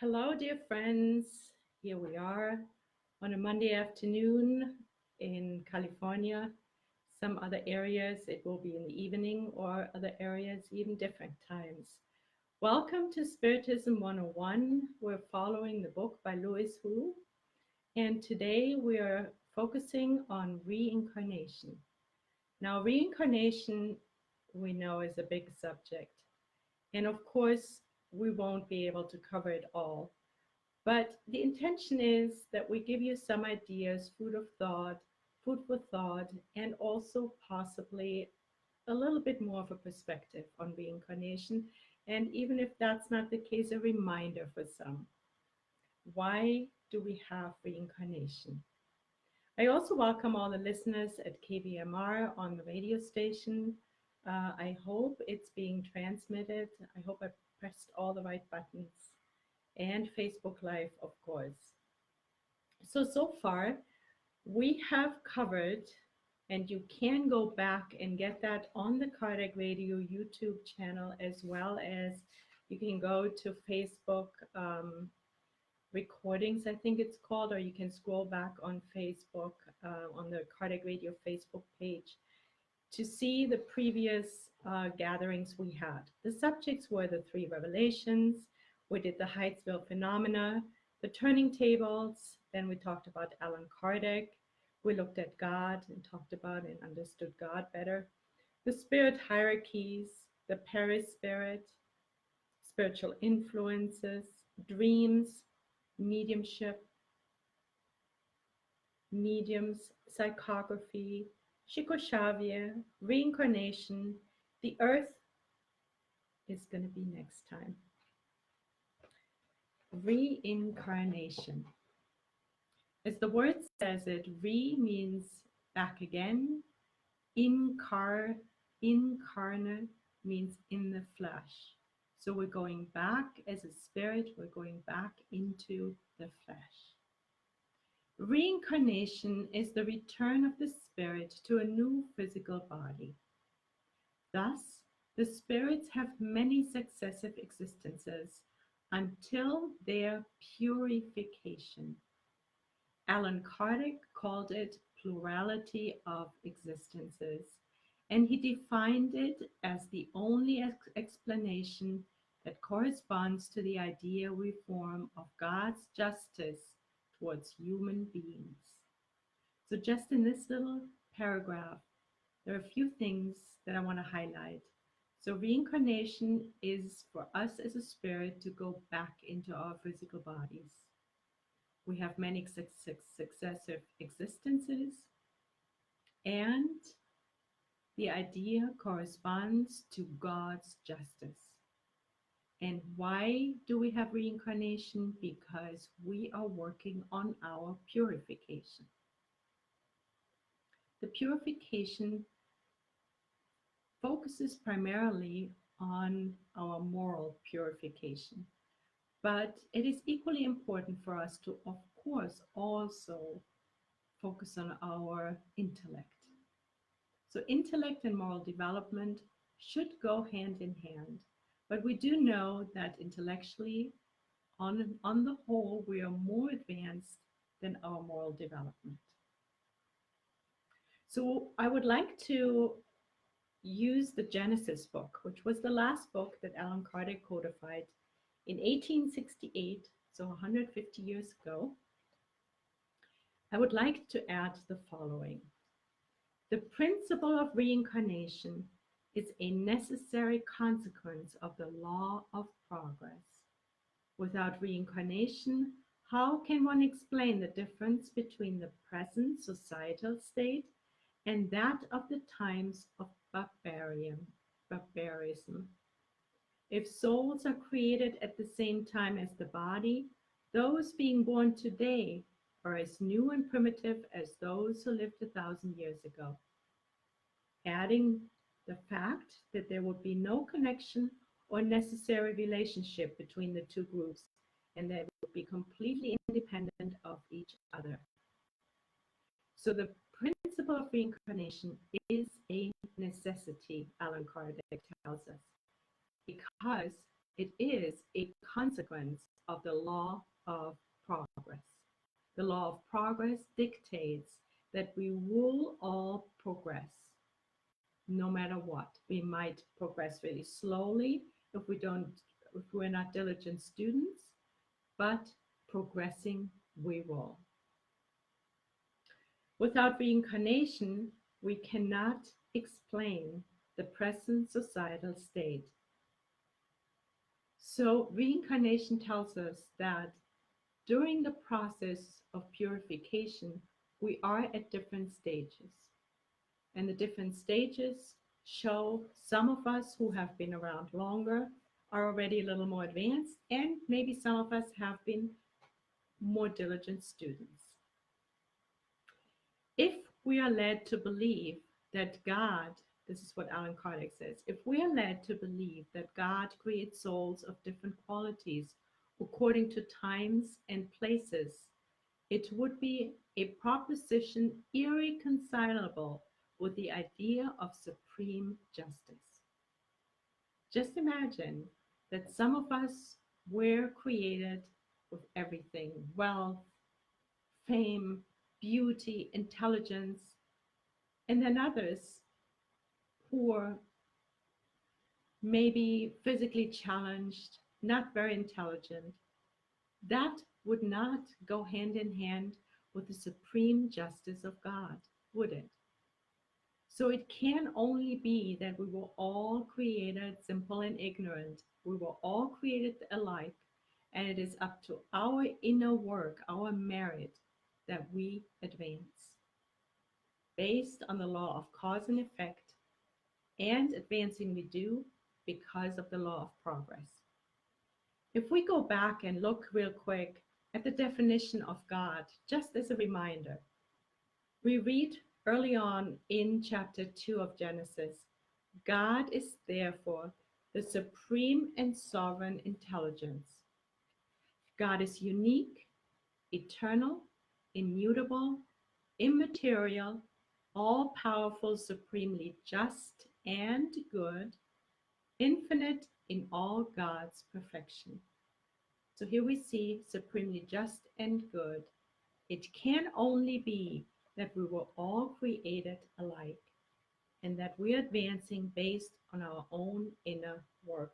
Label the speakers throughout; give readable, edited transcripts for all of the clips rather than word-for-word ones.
Speaker 1: Hello, dear friends. Here we are on a Monday afternoon in California. Some other areas it will be in the evening, or other areas even different times. Welcome to Spiritism 101. We're following the book by Louis Hu, and today we are focusing on reincarnation. Now, reincarnation we know is a big subject, and of course, we won't be able to cover it all. But the intention is that we give you some ideas, food for thought, and also possibly a little bit more of a perspective on reincarnation. And even if that's not the case, a reminder for some. Why do we have reincarnation? I also welcome all the listeners at KVMR on the radio station. I hope it's being transmitted. I hope I pressed all the right buttons, and Facebook Live, of course. So far, we have covered, and you can go back and get that on the Kardec Radio YouTube channel, as well as you can go to Facebook recordings, I think it's called, or you can scroll back on Facebook, on the Kardec Radio Facebook page, to see the previous gatherings we had. The subjects were the three revelations. We did the Hydesville phenomena, the turning tables. Then we talked about Allan Kardec. We looked at God and talked about and understood God better. The spirit hierarchies, the perispirit, spiritual influences, dreams, mediumship, mediums, psychography, Chico Xavier, reincarnation. The earth is going to be next time. Reincarnation. As the word says it, re means back again. Incarnate means in the flesh. So we're going back as a spirit, we're going back into the flesh. Reincarnation is the return of the spirit to a new physical body. Thus, the spirits have many successive existences until their purification. Allan Kardec called it plurality of existences, and he defined it as the only explanation that corresponds to the idea we form of God's justice towards human beings. So just in this little paragraph, there are a few things that I want to highlight. So reincarnation is for us as a spirit to go back into our physical bodies. We have many successive existences, and the idea corresponds to God's justice. And why do we have reincarnation? Because we are working on our purification. The purification focuses primarily on our moral purification, but it is equally important for us to, of course, also focus on our intellect. So intellect and moral development should go hand in hand, but we do know that intellectually, on the whole, we are more advanced than our moral development. So I would like to use the Genesis book, which was the last book that Allan Kardec codified in 1868, so 150 years ago. I would like to add the following. The principle of reincarnation is a necessary consequence of the law of progress. Without reincarnation, how can one explain the difference between the present societal state and that of the times of barbarism? If souls are created at the same time as the body, those being born today are as new and primitive as those who lived 1,000 years ago. Adding the fact that there would be no connection or necessary relationship between the two groups, and they would be completely independent of each other. So the principle of reincarnation is a necessity, Allan Kardec tells us, because It is a consequence of the law of progress. The law of progress dictates that we will all progress no matter what. We might progress very slowly if if we're not diligent students, but progressing we will. Without reincarnation, we cannot explain the present societal state. So, reincarnation tells us that during the process of purification, we are at different stages. And the different stages show some of us who have been around longer are already a little more advanced, and maybe some of us have been more diligent students. If we are led to believe that God, this is what Alan Kardec says, if we are led to believe that God creates souls of different qualities according to times and places, it would be a proposition irreconcilable with the idea of supreme justice. Just imagine that some of us were created with everything: wealth, fame, beauty, intelligence, and then others who are maybe physically challenged, not very intelligent. That would not go hand in hand with the supreme justice of God, would it? So it can only be that we were all created simple and ignorant. We were all created alike, and it is up to our inner work, our merit, that we advance based on the law of cause and effect, and advancing we do because of the law of progress. If we go back and look real quick at the definition of God, just as a reminder, we read early on in chapter 2 of Genesis, God is therefore the supreme and sovereign intelligence. God is unique, eternal, immutable, immaterial, all powerful, supremely just and good, infinite in all God's perfection. So here we see supremely just and good. It can only be that we were all created alike and that we're advancing based on our own inner work,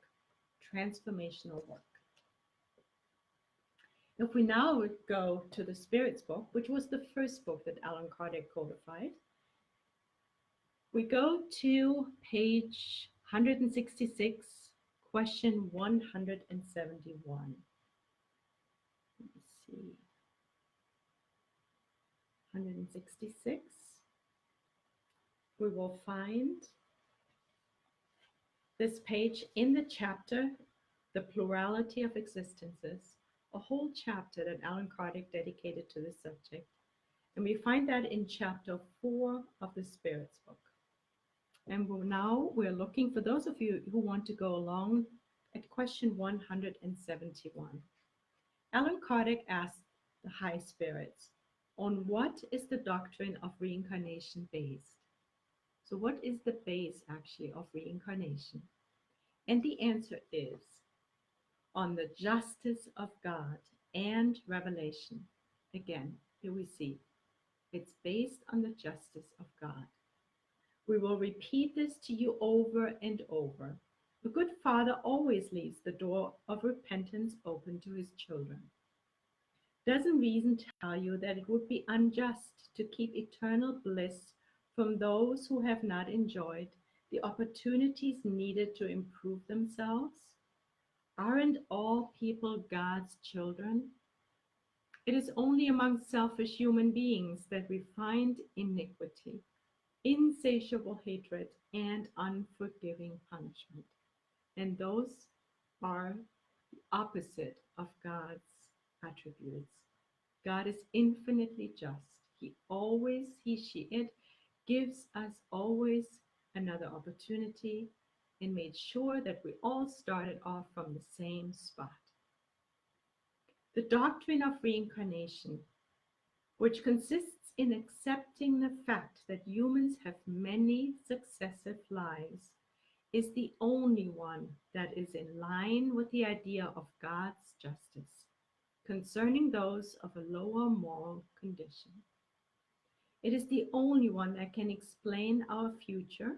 Speaker 1: transformational work. If we now go to the Spirits book, which was the first book that Allan Kardec codified, we go to page 166, question 171. Let me see. 166. We will find this page in the chapter, The Plurality of Existences, a whole chapter that Allan Kardec dedicated to this subject. And we find that in chapter 4 of the Spirits book. And now we're looking, for those of you who want to go along, at question 171. Allan Kardec asked the high spirits, on what is the doctrine of reincarnation based? So what is the base actually of reincarnation? And the answer is on the justice of God and revelation. Again, here we see it's based on the justice of God. We will repeat this to you over and over. A good father always leaves the door of repentance open to his children. Doesn't reason tell you that it would be unjust to keep eternal bliss from those who have not enjoyed the opportunities needed to improve themselves? Aren't all people God's children? It is only among selfish human beings that we find iniquity, insatiable hatred, and unforgiving punishment. And those are the opposite of God's attributes. God is infinitely just. He always, it gives us always another opportunity and made sure that we all started off from the same spot. The doctrine of reincarnation, which consists in accepting the fact that humans have many successive lives, is the only one that is in line with the idea of God's justice concerning those of a lower moral condition. It is the only one that can explain our future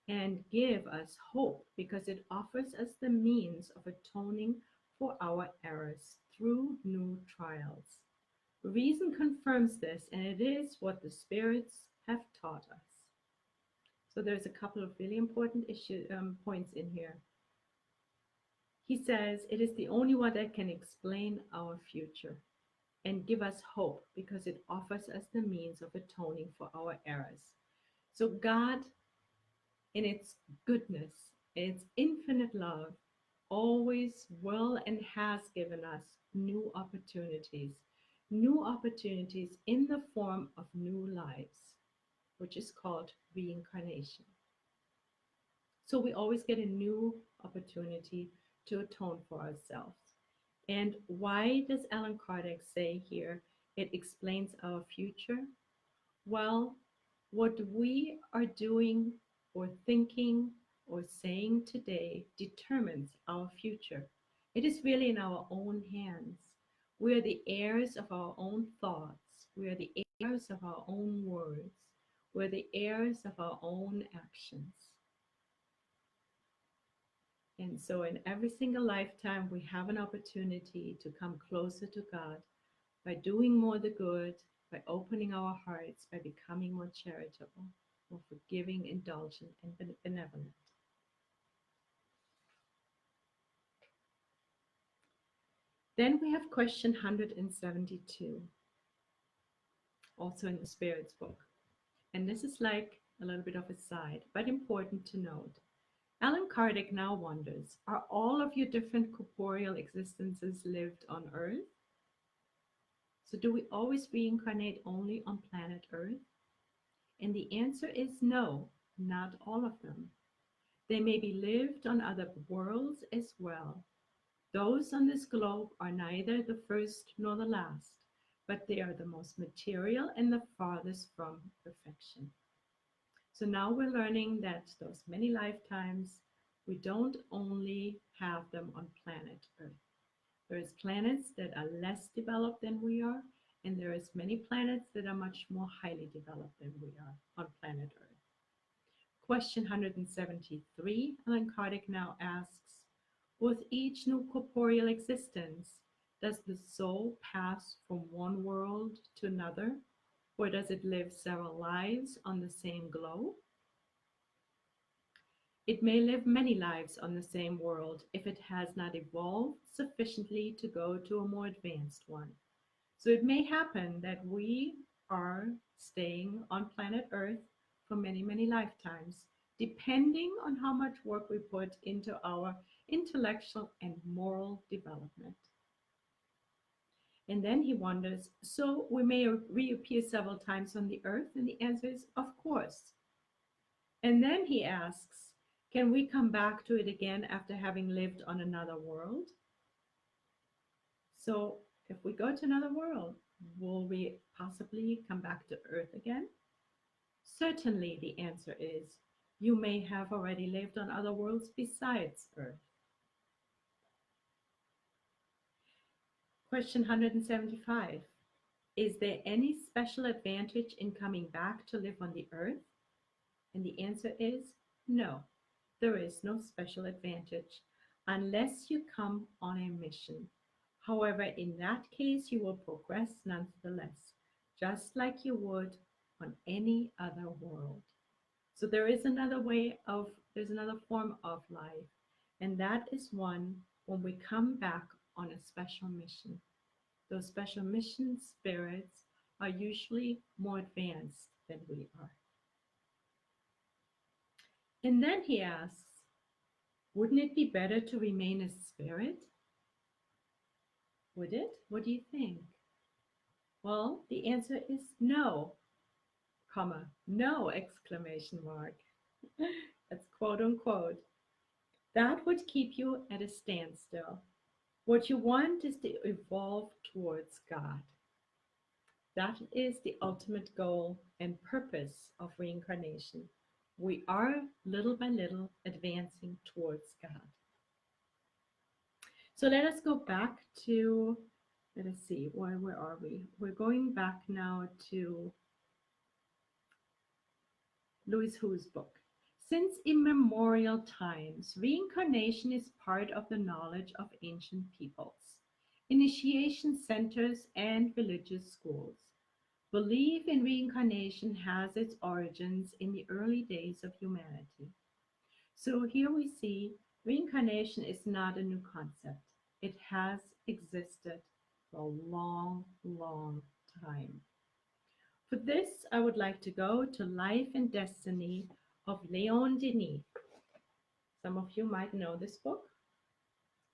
Speaker 1: and give us hope because it offers us the means of atoning for our errors through new trials. Reason confirms this, and it is what the spirits have taught us. So there's a couple of really important points in here. He says it is the only one that can explain our future and give us hope because it offers us the means of atoning for our errors. So God, in its goodness, its infinite love, always will and has given us new opportunities in the form of new lives, which is called reincarnation. So we always get a new opportunity to atone for ourselves. And why does Alan Kardec say here it explains our future? Well, what we are doing or thinking or saying today determines our future. It is really in our own hands. We are the heirs of our own thoughts. We are the heirs of our own words. We're the heirs of our own actions. And so, in every single lifetime, we have an opportunity to come closer to God by doing more the good, by opening our hearts, by becoming more charitable, more forgiving, indulgent, and benevolent. Then we have question 172, also in the Spirit's book. And this is like a little bit of a side, but important to note. Alan Kardec now wonders, are all of your different corporeal existences lived on Earth? So do we always reincarnate only on planet Earth? And the answer is no, not all of them. They may be lived on other worlds as well. Those on this globe are neither the first nor the last, but they are the most material and the farthest from perfection. So now we're learning that those many lifetimes, we don't only have them on planet Earth. There's planets that are less developed than we are, and there is many planets that are much more highly developed than we are on planet Earth. Question 173, Allan Kardec now asks, with each new corporeal existence, does the soul pass from one world to another, or does it live several lives on the same globe? It may live many lives on the same world if it has not evolved sufficiently to go to a more advanced one. So it may happen that we are staying on planet Earth for many, many lifetimes, depending on how much work we put into our intellectual and moral development. And then he wonders, so we may reappear several times on the Earth? And the answer is, of course. And then he asks, can we come back to it again after having lived on another world? So if we go to another world, will we possibly come back to Earth again? Certainly, the answer is, you may have already lived on other worlds besides Earth. Question 175. Is there any special advantage in coming back to live on the Earth? And the answer is no. There is no special advantage unless you come on a mission. However, in that case, you will progress nonetheless, just like you would on any other world. So there's another form of life, and that is one when we come back on a special mission. Those special mission spirits are usually more advanced than we are. And then he asks, wouldn't it be better to remain a spirit? Would it? What do you think? Well, the answer is no, comma, no, exclamation mark. That's quote unquote. That would keep you at a standstill. What you want is to evolve towards God. That is the ultimate goal and purpose of reincarnation. we are little by little advancing towards God. So let us go back to, let us see, where are we? We're going back now to Louis Hu's book. Since immemorial times, reincarnation is part of the knowledge of ancient peoples, initiation centers, and religious schools. Belief in reincarnation has its origins in the early days of humanity. So here we see reincarnation is not a new concept. It has existed for a long, long time. For this, I would like to go to Life and Destiny of Leon Denis. Some of you might know this book.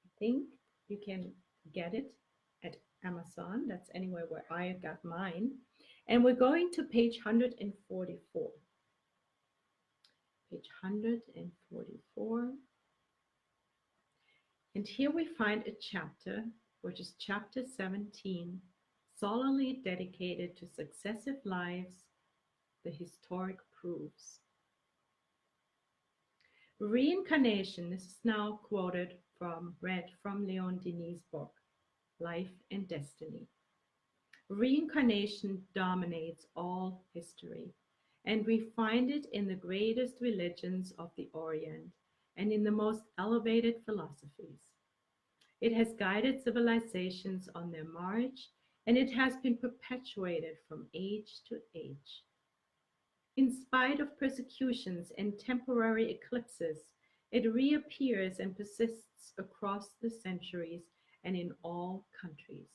Speaker 1: I think you can get it at Amazon. That's anywhere where I got mine. And we're going to page 144. Page 144. And here we find a chapter, which is chapter 17, solely dedicated to successive lives, the historic proofs. Reincarnation, this is now read from Leon Denis' book, Life and Destiny. Reincarnation dominates all history, and we find it in the greatest religions of the Orient and in the most elevated philosophies. It has guided civilizations on their march, and it has been perpetuated from age to age. In spite of persecutions and temporary eclipses, it reappears and persists across the centuries and in all countries.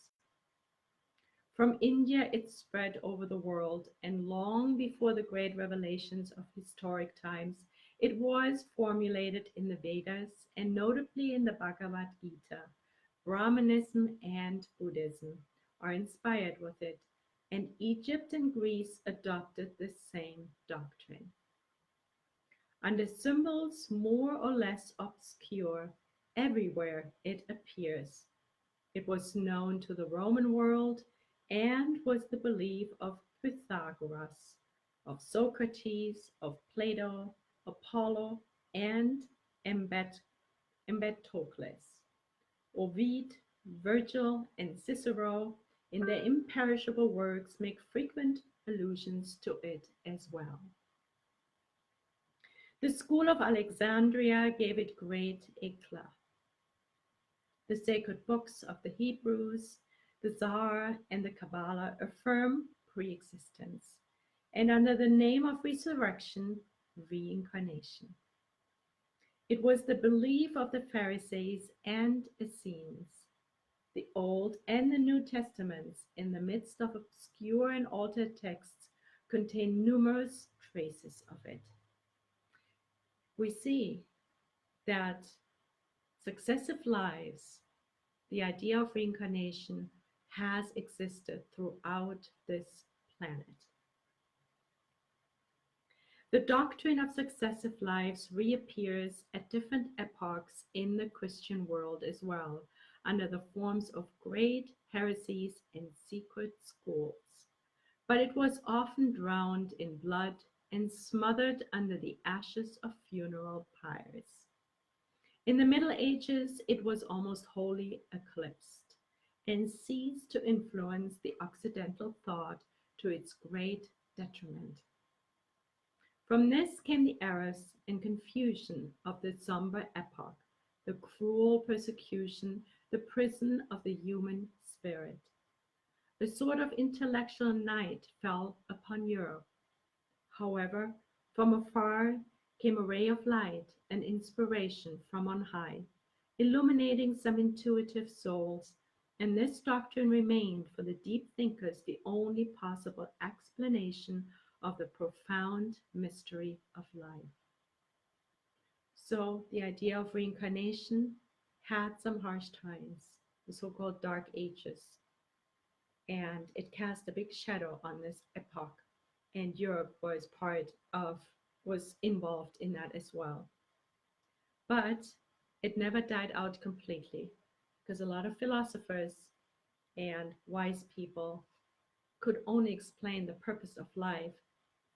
Speaker 1: From India, it spread over the world, and long before the great revelations of historic times, it was formulated in the Vedas and notably in the Bhagavad Gita. Brahmanism and Buddhism are inspired with it, and Egypt and Greece adopted the same doctrine. Under symbols more or less obscure, everywhere it appears. It was known to the Roman world and was the belief of Pythagoras, of Socrates, of Plato, Apollo, and Empedocles. Ovid, Virgil, and Cicero, in their imperishable works, make frequent allusions to it as well. The school of Alexandria gave it great éclat. The sacred books of the Hebrews, the Zohar, and the Kabbalah affirm pre-existence, and under the name of resurrection, reincarnation. It was the belief of the Pharisees and Essenes. The Old and the New Testaments, in the midst of obscure and altered texts, contain numerous traces of it. We see that successive lives, the idea of reincarnation, has existed throughout this planet. The doctrine of successive lives reappears at different epochs in the Christian world as well, under the forms of great heresies and secret schools. But it was often drowned in blood and smothered under the ashes of funeral pyres. In the Middle Ages, it was almost wholly eclipsed and ceased to influence the Occidental thought to its great detriment. From this came the errors and confusion of the somber epoch, the cruel persecution, the prison of the human spirit. A sort of intellectual night fell upon Europe. However, from afar came a ray of light and inspiration from on high, illuminating some intuitive souls, and this doctrine remained for the deep thinkers the only possible explanation of the profound mystery of life. So the idea of reincarnation had some harsh times, the so-called Dark Ages, and it cast a big shadow on this epoch, and Europe was involved in that as well. But it never died out completely, because a lot of philosophers and wise people could only explain the purpose of life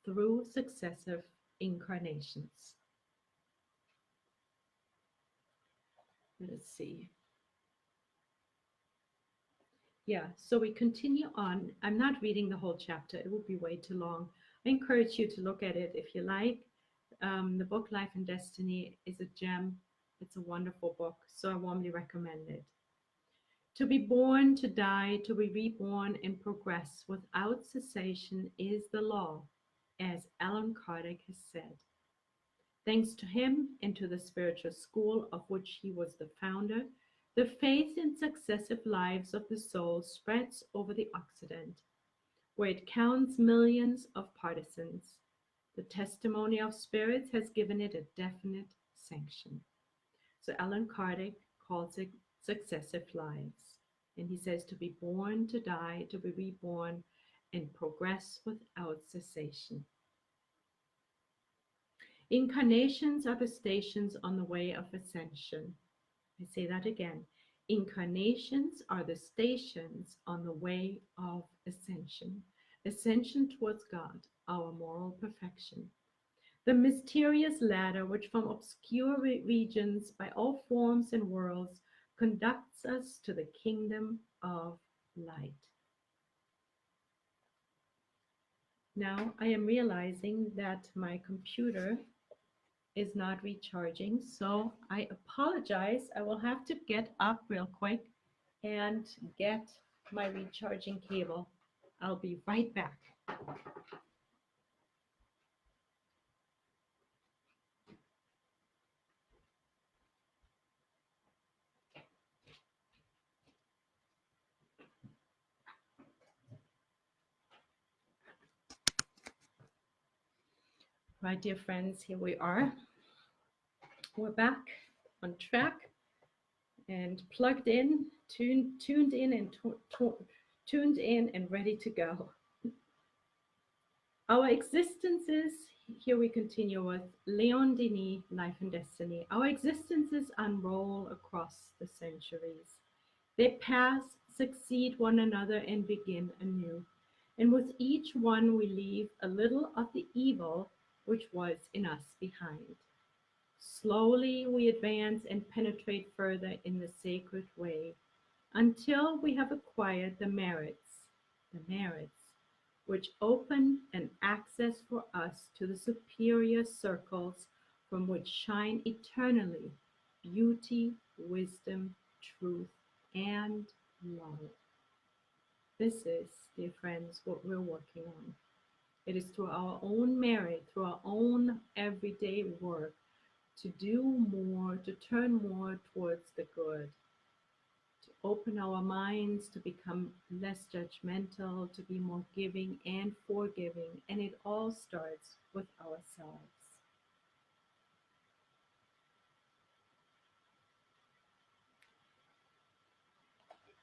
Speaker 1: through successive incarnations. Let's see. Yeah, so we continue on. I'm not reading the whole chapter, it would be way too long. I encourage you to look at it if you like. The book Life and Destiny is a gem. It's a wonderful book, so I warmly recommend it. To be born, to die, to be reborn and progress without cessation is the law, as Alan Kardec has said. Thanks to him and to the spiritual school of which he was the founder, the faith in successive lives of the soul spreads over the Occident, where it counts millions of partisans. The testimony of spirits has given it a definite sanction. So Allan Kardec calls it successive lives. And he says to be born, to die, to be reborn, and progress without cessation. Incarnations are the stations on the way of ascension. I say that again. Incarnations are the stations on the way of ascension. Ascension towards God, our moral perfection. The mysterious ladder which from obscure regions by all forms and worlds conducts us to the kingdom of light. Now I am realizing that my computer is not recharging, so I apologize. I will have to get up real quick and get my recharging cable. I'll be right back. Right, dear friends, here we are. We're back on track and plugged in, tuned in, and tuned in and ready to go. Our existences, here we continue with Leon Denis, Life and Destiny. Our existences unroll across the centuries. They pass, succeed one another, and begin anew. And with each one, we leave a little of the evil which was in us behind. Slowly we advance and penetrate further in the sacred way until we have acquired the merits which open an access for us to the superior circles from which shine eternally beauty, wisdom, truth, and love. This is, dear friends, what we're working on. It is through our own merit, through our own everyday work, to do more, to turn more towards the good, to open our minds, to become less judgmental, to be more giving and forgiving. And it all starts with ourselves.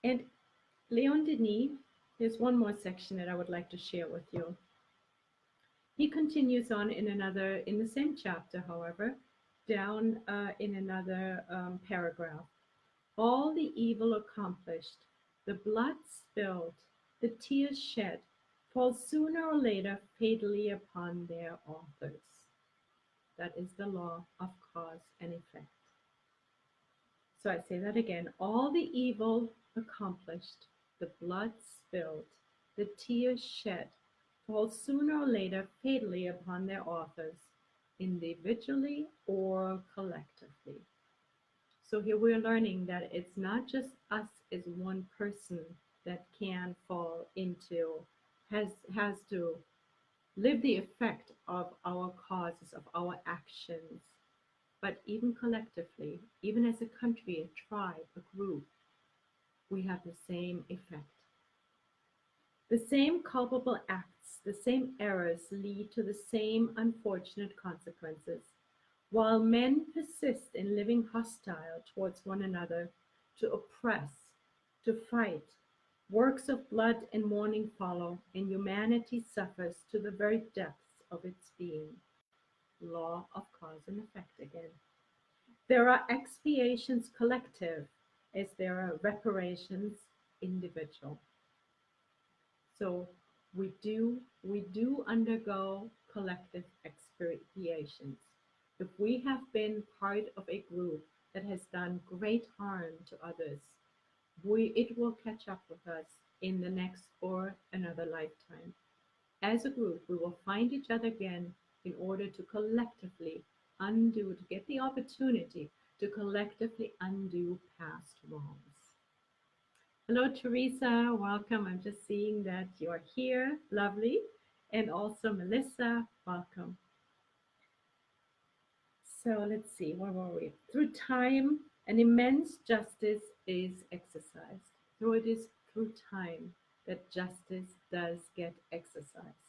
Speaker 1: And Leon Denis, there's one more section that I would like to share with you. He continues on in the same chapter, however, down in another paragraph. All the evil accomplished, the blood spilled, the tears shed, fall sooner or later fatally upon their authors. That is the law of cause and effect. So I say that again. All the evil accomplished, the blood spilled, the tears shed, fall sooner or later fatally upon their authors, individually or collectively. So here we're learning that it's not just us as one person that can fall into, has to live the effect of our causes, of our actions, but even collectively, even as a country, a tribe, a group, we have the same effect. The same culpable acts, the same errors lead to the same unfortunate consequences. While men persist in living hostile towards one another, to oppress, to fight, works of blood and mourning follow, and humanity suffers to the very depths of its being. Law of cause and effect again. There are expiations collective as there are reparations individual. So we do undergo collective expiations. If we have been part of a group that has done great harm to others, it will catch up with us in the next or another lifetime. As a group, we will find each other again in order to collectively undo, to get the opportunity to collectively undo past wrongs. Hello, Teresa. Welcome. I'm just seeing that you're here. Lovely. And also, Melissa. Welcome. So let's see, where were we? Through time, an immense justice is exercised. Through it is through time that justice does get exercised.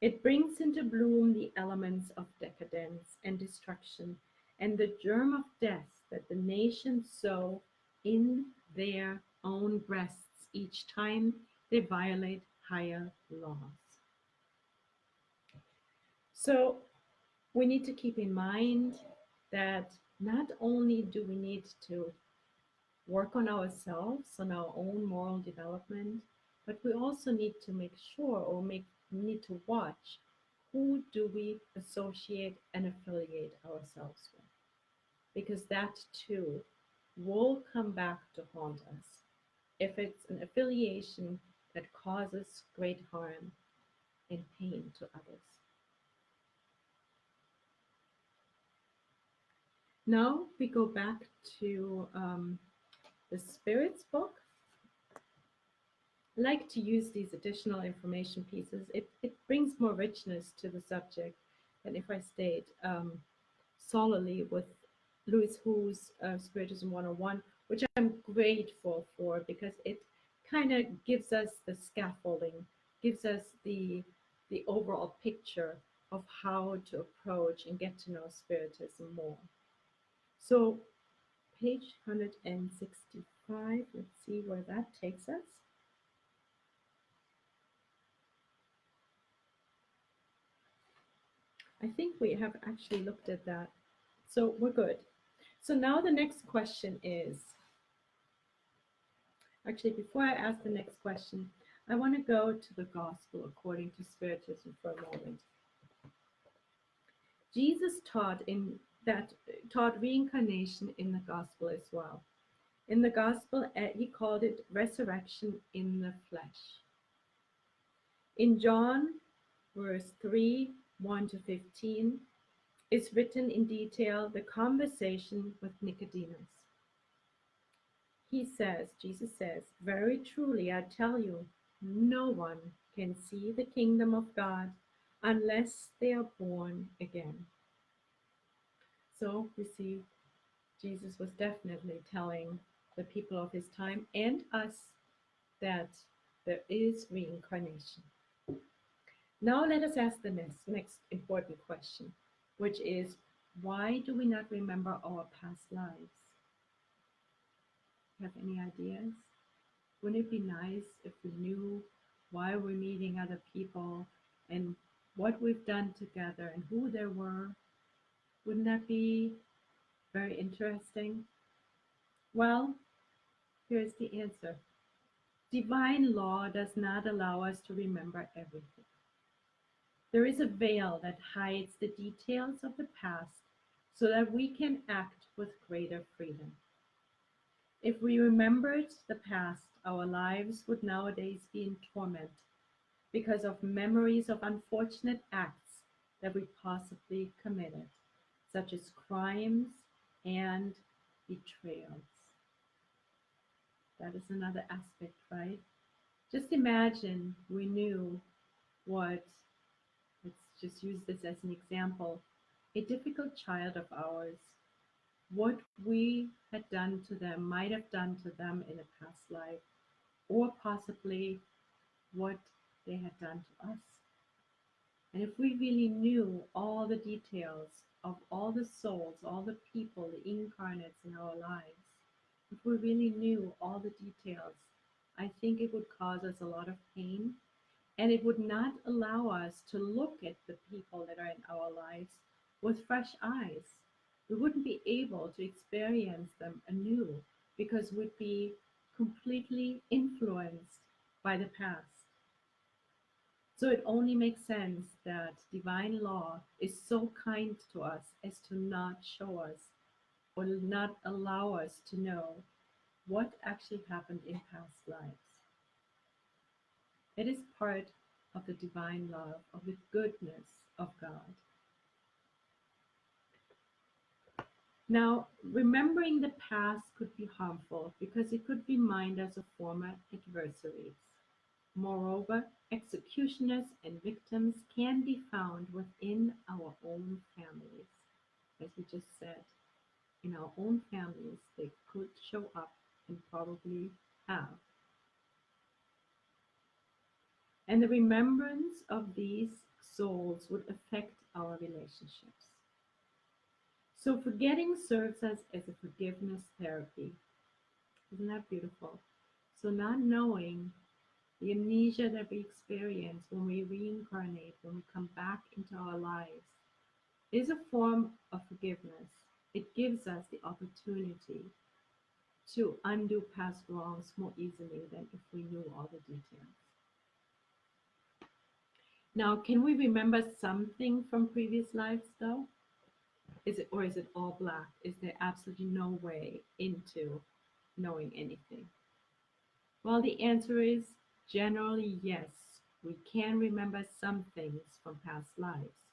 Speaker 1: It brings into bloom the elements of decadence and destruction and the germ of death that the nations sow in their own breasts each time they violate higher laws. So we need to keep in mind that not only do we need to work on ourselves, on our own moral development, but we also need to make sure or need to watch who do we associate and affiliate ourselves with. Because that too will come back to haunt us if it's an affiliation that causes great harm and pain to others. Now we go back to the Spirits book. I like to use these additional information pieces. It brings more richness to the subject than if I stayed solely with Louis Hu's Spiritism 101, which I'm grateful for because it kind of gives us the scaffolding, gives us the overall picture of how to approach and get to know Spiritism more. So page 165, let's see where that takes us. I think we have actually looked at that. So we're good. So now the next question is, actually before I ask the next question, I want to go to the gospel according to Spiritism for a moment. Jesus taught reincarnation in the gospel as well. In the gospel, he called it resurrection in the flesh. In John, verse 3, 1 to 15, is written in detail the conversation with Nicodemus. Jesus says, very truly I tell you, no one can see the kingdom of God unless they are born again. So we see Jesus was definitely telling the people of his time and us that there is reincarnation. Now let us ask the next important question, which is, why do we not remember our past lives? Have any ideas? Wouldn't it be nice if we knew why we're meeting other people and what we've done together and who they were? Wouldn't that be very interesting? Well, here's the answer. Divine law does not allow us to remember everything. There is a veil that hides the details of the past so that we can act with greater freedom. If we remembered the past, our lives would nowadays be in torment because of memories of unfortunate acts that we possibly committed, such as crimes and betrayals. That is another aspect, right? Just imagine we knew what, let's just use this as an example, a difficult child of ours, what we had done to them, might have done to them in a past life, or possibly what they had done to us. And if we really knew all the details of all the souls, all the people, the incarnates in our lives, if we really knew all the details, I think it would cause us a lot of pain, and it would not allow us to look at the people that are in our lives with fresh eyes. We wouldn't be able to experience them anew because we'd be completely influenced by the past. So it only makes sense that divine law is so kind to us as to not show us or not allow us to know what actually happened in past lives. It is part of the divine love, of the goodness of God. Now, remembering the past could be harmful because it could remind us of former adversaries. Moreover, executioners and victims can be found within our own families. As we just said, in our own families, they could show up and probably have. And the remembrance of these souls would affect our relationships. So forgetting serves us as a forgiveness therapy. Isn't that beautiful? So not knowing the amnesia that we experience when we reincarnate, when we come back into our lives, is a form of forgiveness. It gives us the opportunity to undo past wrongs more easily than if we knew all the details. Now, can we remember something from previous lives though? Is it all black? Is there absolutely no way into knowing anything? Well, the answer is generally yes. We can remember some things from past lives.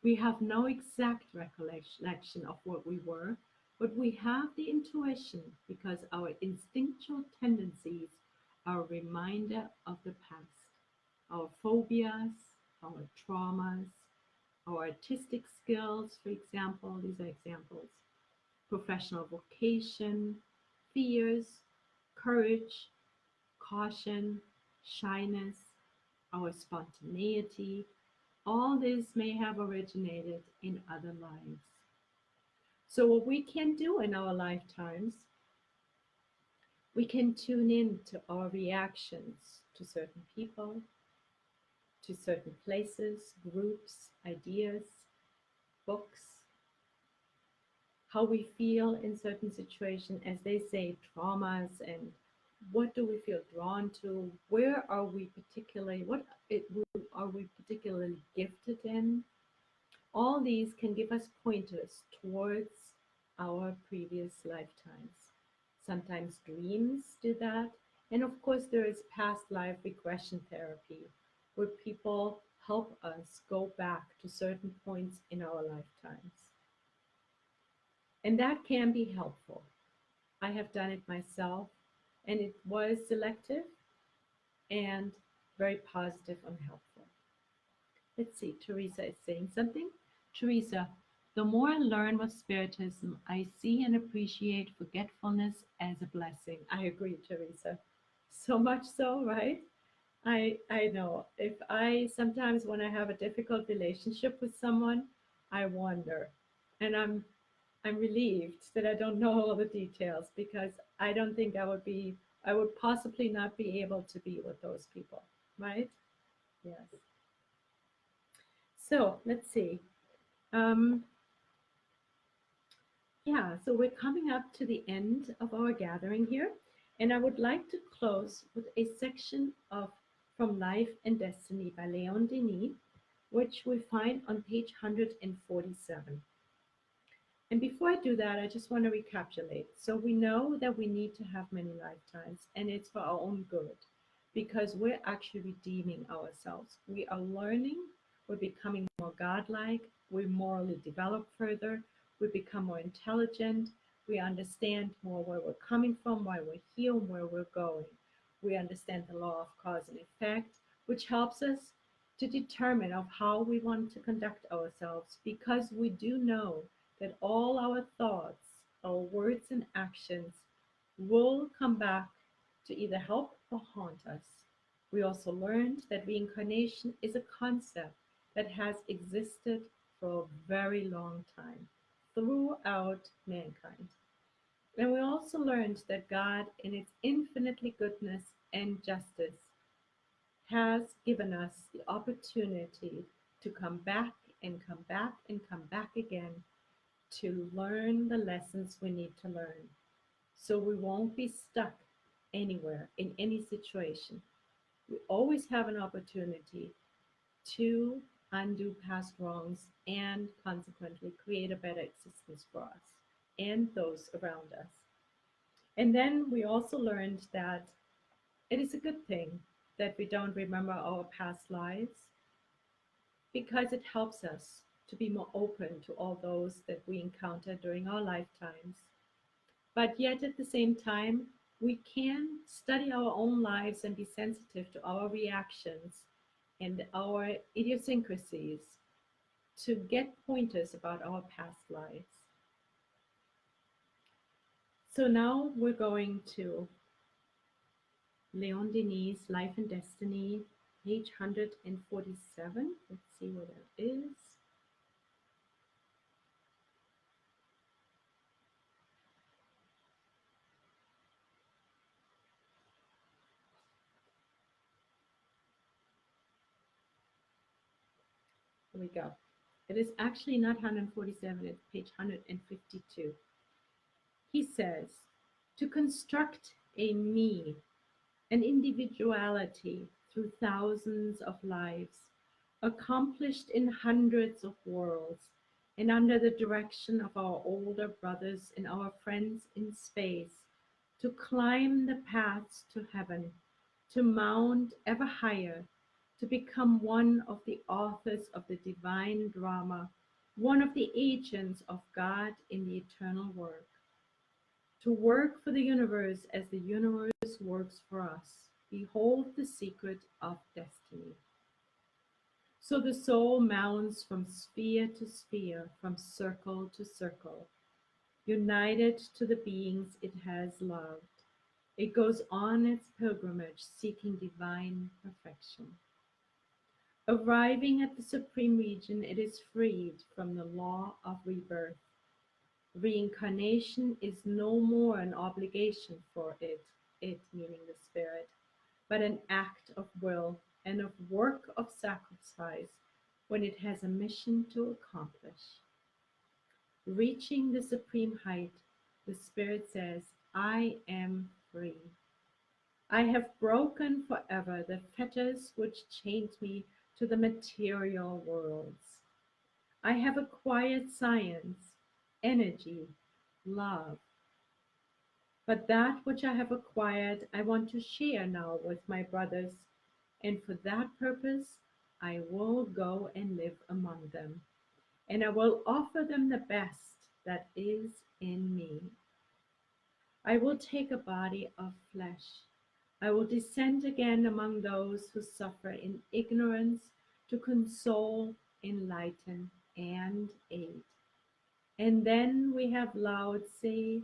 Speaker 1: We have no exact recollection of what we were, but we have the intuition because our instinctual tendencies are a reminder of the past. Our phobias, our traumas, our artistic skills, for example, these are examples, professional vocation, fears, courage, caution, shyness, our spontaneity, all this may have originated in other lives. So, what we can do in our lifetimes, we can tune in to our reactions to certain people, to certain places, groups, ideas, books, how we feel in certain situations, as they say, traumas, and what do we feel drawn to? Where are we particularly? Are we particularly gifted in? All these can give us pointers towards our previous lifetimes. Sometimes dreams do that. And of course, there is past life regression therapy, where people help us go back to certain points in our lifetimes. And that can be helpful. I have done it myself, and it was selective and very positive and helpful. Let's see, Teresa is saying something. Teresa, the more I learn with Spiritism, I see and appreciate forgetfulness as a blessing. I agree, Teresa. So much so, right? I know. If I sometimes when I have a difficult relationship with someone, I wonder. And I'm relieved that I don't know all the details because I don't think I would possibly not be able to be with those people, right? Yes. So let's see. Um, yeah, so we're coming up to the end of our gathering here, and I would like to close with a section of From Life and Destiny by Leon Denis, which we find on page 147. And before I do that, I just want to recapitulate. So we know that we need to have many lifetimes, and it's for our own good because we're actually redeeming ourselves. We are learning, we're becoming more godlike, we morally develop further, we become more intelligent, we understand more where we're coming from, why we're here, and where we're going. We understand the law of cause and effect, which helps us to determine of how we want to conduct ourselves because we do know that all our thoughts, our words and actions will come back to either help or haunt us. We also learned that reincarnation is a concept that has existed for a very long time throughout mankind. And we also learned that God, in its infinitely goodness and justice, has given us the opportunity to come back and come back and come back again to learn the lessons we need to learn so we won't be stuck anywhere in any situation. We always have an opportunity to undo past wrongs and consequently create a better existence for us and those around us. And then we also learned that it is a good thing that we don't remember our past lives because it helps us to be more open to all those that we encounter during our lifetimes. But yet at the same time, we can study our own lives and be sensitive to our reactions and our idiosyncrasies to get pointers about our past lives. So now we're going to Leon Denis' Life and Destiny, page 147. Let's see what that is. Here we go. It is actually not 147, it's page 152. He says, to construct a me, an individuality through thousands of lives, accomplished in hundreds of worlds, and under the direction of our older brothers and our friends in space, to climb the paths to heaven, to mount ever higher, to become one of the authors of the divine drama, one of the agents of God in the eternal work, to work for the universe as the universe works for us. Behold the secret of destiny. So the soul mounts from sphere to sphere, from circle to circle, united to the beings it has loved. It goes on its pilgrimage seeking divine perfection. Arriving at the supreme region, it is freed from the law of rebirth. Reincarnation is no more an obligation for it meaning the spirit, but an act of will and of work of sacrifice when it has a mission to accomplish. Reaching the supreme height, the spirit says, I am free. I have broken forever the fetters which chained me to the material worlds. I have acquired science, energy, love. But that which I have acquired, I want to share now with my brothers, and for that purpose I will go and live among them, and I will offer them the best that is in me. I will take a body of flesh. I will descend again among those who suffer in ignorance to console, enlighten, and aid. And then we have Lao Tse,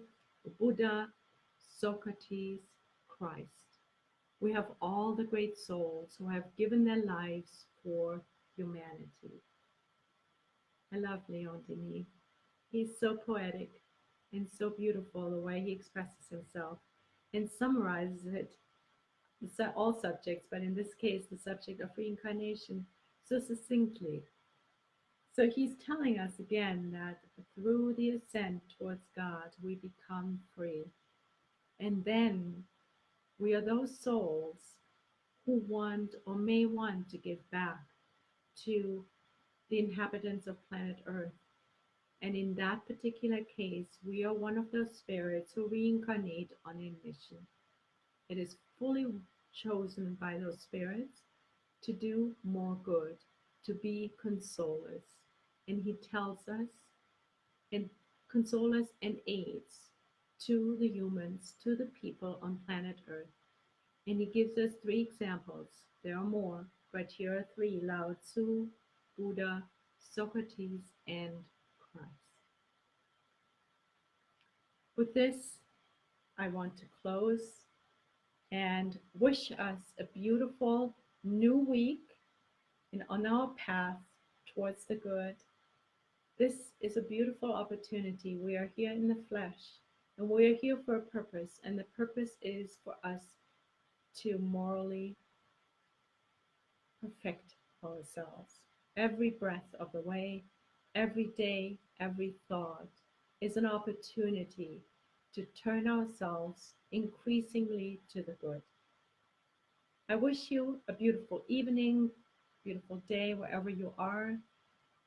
Speaker 1: Buddha, Socrates, Christ. We have all the great souls who have given their lives for humanity. I love Leon Denis. He's so poetic and so beautiful the way he expresses himself and summarizes it, all subjects, but in this case, the subject of reincarnation, so succinctly. So he's telling us again that through the ascent towards God, we become free. And then we are those souls who want or may want to give back to the inhabitants of planet Earth. And in that particular case, we are one of those spirits who reincarnate on a mission. It is fully chosen by those spirits to do more good, to be consolers. And he tells us and console us and aids to the humans, to the people on planet Earth. And he gives us three examples. There are more, but here are three: Lao Tzu, Buddha, Socrates, and Christ. With this, I want to close and wish us a beautiful new week and on our path towards the good. This is a beautiful opportunity. We are here in the flesh and we are here for a purpose, and the purpose is for us to morally perfect ourselves. Every breath of the way, every day, every thought is an opportunity to turn ourselves increasingly to the good. I wish you a beautiful evening, beautiful day, wherever you are.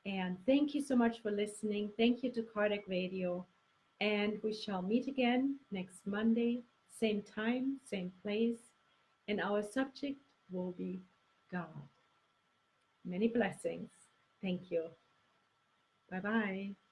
Speaker 1: And thank you so much for listening. Thank you to Kardec Radio. And we shall meet again next Monday, same time, same place. And our subject will be God. Many blessings. Thank you. Bye bye.